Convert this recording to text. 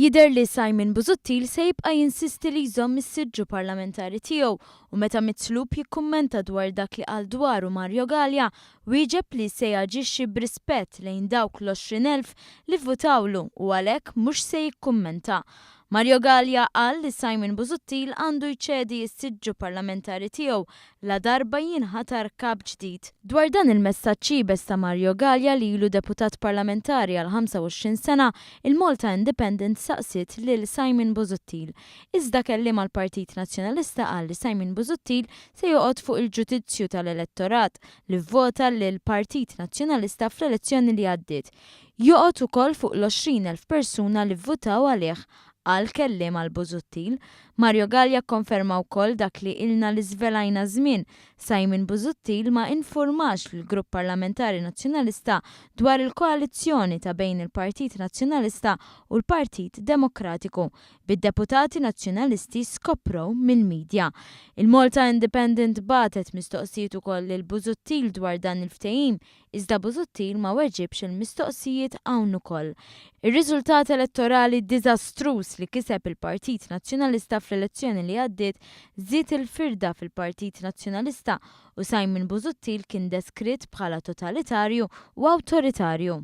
Jidher li Simon Busuttil se jibqa' jinsisti li jżomm is-siġġu parlamentari tiegħu u meta mitlub jikkummenta dwar dak li qal dwaru Mario Galea, wieġeb li se jaġixxi b'rispett lejn dawk l-20,000 li vvotawlu u għalhekk mhux se jikkummenta. Mario Galea qal li Simon Busuttil għandu jċedi s-siġġu parlamentari tiegħu la darba jinħatar kap ġdid. Dwar dan il-messaġġ ċibes ta' Mario Galea li ilu deputat parlamentari għal 25 sena, il-Malta Independent saqsit lil Simon Busuttil. Iżda kelliem għall-Partit Nazzjonalista qal li Simon Busuttil se joqgħod fuq il-ġudizzju tal-elettorat li vvota lil Partit Nazzjonalista fl-elezzjoni li għaddiet. Joqgħod ukoll fuq l-20,000 persuna li vvotaw għalih. Qal kelliem għal Busuttil. Mario Galea konferma wkoll dak li ilna li żvelajna żmien. Simon Busuttil ma informax lill-Grupp Parlamentari Nazzjonalista dwar il-koalizzjoni ta' bejn il-Partit Nazzjonalista u l-Partit Demokratiku. Bid-deputati nazzjonalisti skoprow mill-midja. Il-Malta Independent batet mistoqsijiet ukoll lil Busuttil dwar dan il-ftehim, iżda Busuttil ma weġibx il-mistoqsijiet hawn ukoll. Ir-riżultat elettorali diżastruż li kiseb il-Partit Nazzjonalista fl-elezzjoni li għaddiet żied il-firda fil-Partit Nazzjonalista u Simon Busuttil kien deskritt bħala totalitarju u awtoritarju.